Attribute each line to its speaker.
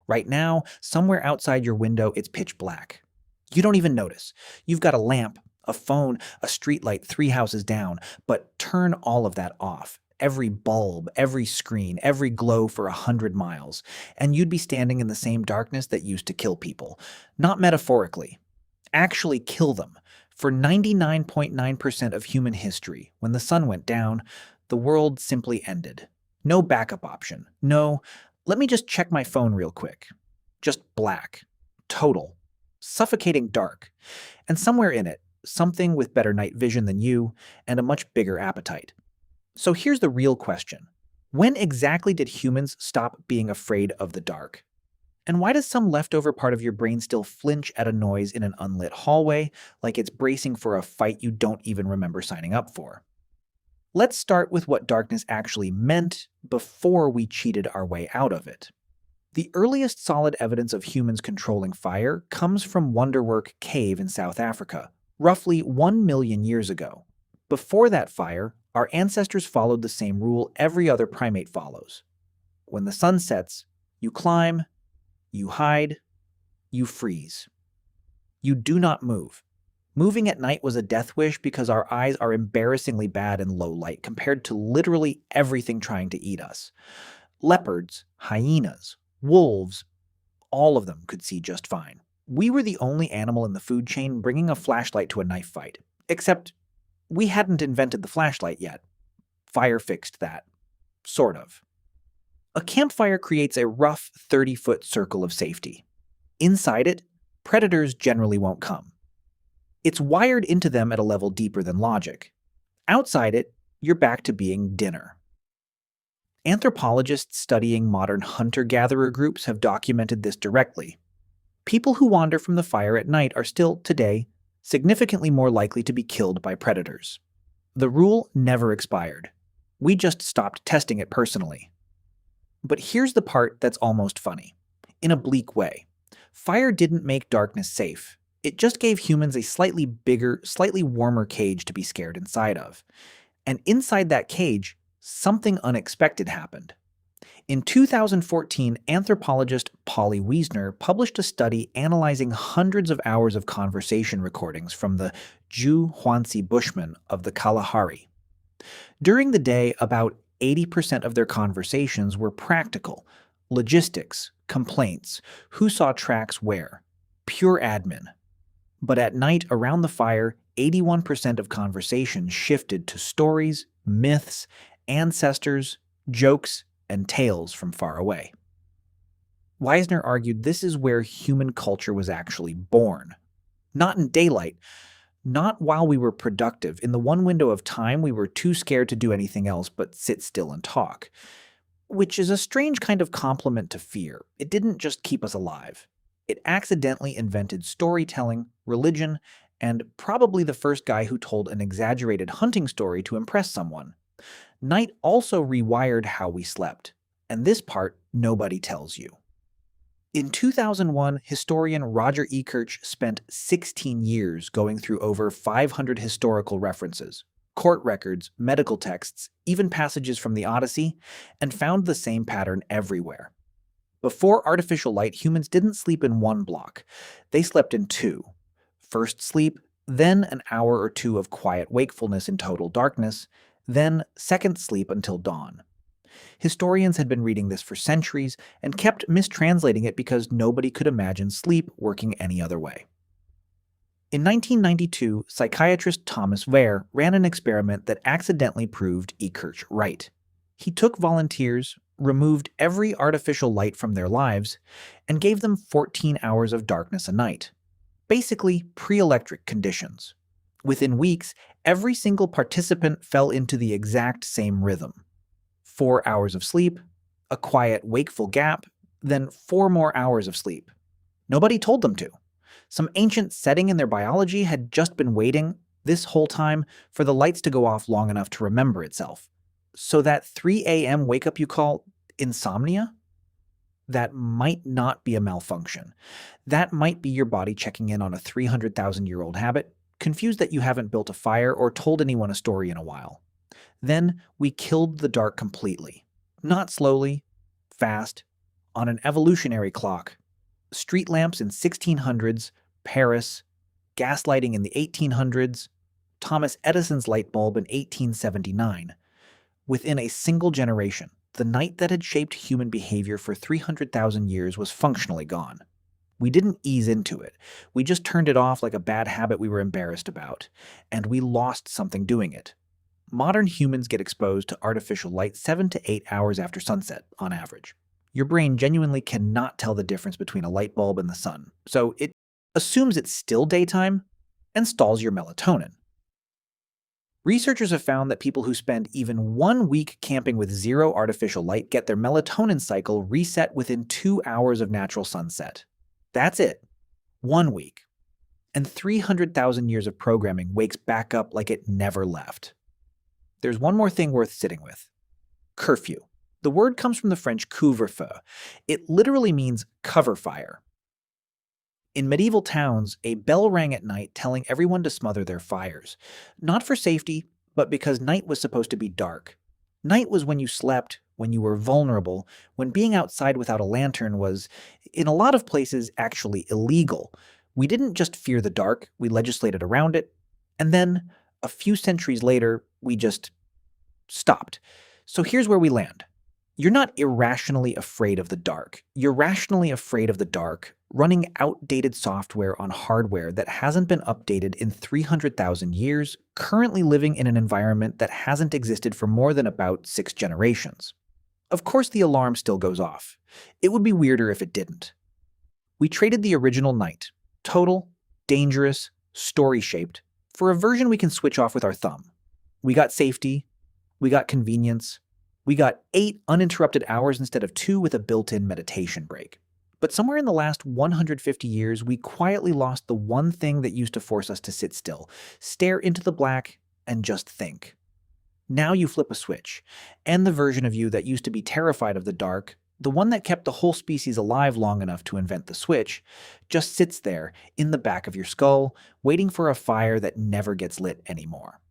Speaker 1: Right now, somewhere outside your window, it's pitch black. You don't even notice. You've got a lamp, a phone, a streetlight 3 houses down, but turn all of that off. Every bulb, every screen, every glow for 100 miles, and you'd be standing in the same darkness that used to kill people. Not metaphorically. Actually kill them. For 99.9% of human history, when the sun went down, the world simply ended. No backup option. No, let me just check my phone real quick. Just black. Total. Suffocating dark. And somewhere in it, something with better night vision than you and a much bigger appetite. So here's the real question. When exactly did humans stop being afraid of the dark? And why does some leftover part of your brain still flinch at a noise in an unlit hallway, like it's bracing for a fight you don't even remember signing up for? Let's start with what darkness actually meant before we cheated our way out of it. The earliest solid evidence of humans controlling fire comes from Wonderwork Cave in South Africa, roughly 1 million years ago. Before that fire, our ancestors followed the same rule every other primate follows. When the sun sets, you climb, you hide, you freeze. You do not move. Moving at night was a death wish because our eyes are embarrassingly bad in low light compared to literally everything trying to eat us. Leopards, hyenas, wolves, all of them could see just fine. We were the only animal in the food chain bringing a flashlight to a knife fight. Except, we hadn't invented the flashlight yet. Fire fixed that. Sort of. A campfire creates a rough 30-foot circle of safety. Inside it, predators generally won't come. It's wired into them at a level deeper than logic. Outside it, you're back to being dinner. Anthropologists studying modern hunter-gatherer groups have documented this directly. People who wander from the fire at night are still, today, significantly more likely to be killed by predators. The rule never expired. We just stopped testing it personally. But here's the part that's almost funny. In a bleak way. Fire didn't make darkness safe. It just gave humans a slightly bigger, slightly warmer cage to be scared inside of. And inside that cage, something unexpected happened. In 2014, anthropologist Polly Wiesner published a study analyzing hundreds of hours of conversation recordings from the hoansi Bushmen of the Kalahari. During the day, about 80% of their conversations were practical, logistics, complaints, who saw tracks where, pure admin. But at night around the fire, 81% of conversations shifted to stories, myths, ancestors, jokes, and tales from far away. Wiesner argued this is where human culture was actually born. Not in daylight, not while we were productive. In the one window of time, we were too scared to do anything else but sit still and talk. Which is a strange kind of compliment to fear. It didn't just keep us alive. It accidentally invented storytelling, religion, and probably the first guy who told an exaggerated hunting story to impress someone. Night also rewired how we slept, and this part nobody tells you. In 2001, historian Roger Ekirch spent 16 years going through over 500 historical references, court records, medical texts, even passages from the Odyssey, and found the same pattern everywhere. Before artificial light, humans didn't sleep in one block. They slept in two. First sleep, then an hour or two of quiet wakefulness in total darkness, then second sleep until dawn. Historians had been reading this for centuries and kept mistranslating it because nobody could imagine sleep working any other way. In 1992, psychiatrist Thomas Wehr ran an experiment that accidentally proved Ekirch right. He took volunteers, removed every artificial light from their lives, and gave them 14 hours of darkness a night. Basically, pre-electric conditions. Within weeks, every single participant fell into the exact same rhythm. 4 hours of sleep, a quiet, wakeful gap, then 4 more hours of sleep. Nobody told them to. Some ancient setting in their biology had just been waiting, this whole time, for the lights to go off long enough to remember itself. So that 3 a.m. wake-up you call insomnia? That might not be a malfunction. That might be your body checking in on a 300,000-year-old habit, confused that you haven't built a fire or told anyone a story in a while. Then we killed the dark completely. Not slowly, fast, on an evolutionary clock. Street lamps in 1600s, Paris, gaslighting in the 1800s, Thomas Edison's light bulb in 1879. Within a single generation, the night that had shaped human behavior for 300,000 years was functionally gone. We didn't ease into it. We just turned it off like a bad habit we were embarrassed about, and we lost something doing it. Modern humans get exposed to artificial light 7 to 8 hours after sunset, on average. Your brain genuinely cannot tell the difference between a light bulb and the sun, so it assumes it's still daytime and stalls your melatonin. Researchers have found that people who spend even 1 week camping with zero artificial light get their melatonin cycle reset within 2 hours of natural sunset. That's it. 1 week. And 300,000 years of programming wakes back up like it never left. There's one more thing worth sitting with. Curfew. The word comes from the French couvre-feu. It literally means cover fire. In medieval towns, a bell rang at night telling everyone to smother their fires. Not for safety, but because night was supposed to be dark. Night was when you slept, when you were vulnerable, when being outside without a lantern was, in a lot of places, actually illegal. We didn't just fear the dark, we legislated around it. And then, a few centuries later, we just stopped. So here's where we land. You're not irrationally afraid of the dark. You're rationally afraid of the dark, running outdated software on hardware that hasn't been updated in 300,000 years, currently living in an environment that hasn't existed for more than about 6 generations. Of course the alarm still goes off. It would be weirder if it didn't. We traded the original night, total, dangerous, story-shaped, for a version we can switch off with our thumb. We got safety, we got convenience, we got 8 uninterrupted hours instead of 2 with a built-in meditation break. But somewhere in the last 150 years, we quietly lost the one thing that used to force us to sit still, stare into the black, and just think. Now you flip a switch, and the version of you that used to be terrified of the dark, the one that kept the whole species alive long enough to invent the switch, just sits there in the back of your skull, waiting for a fire that never gets lit anymore.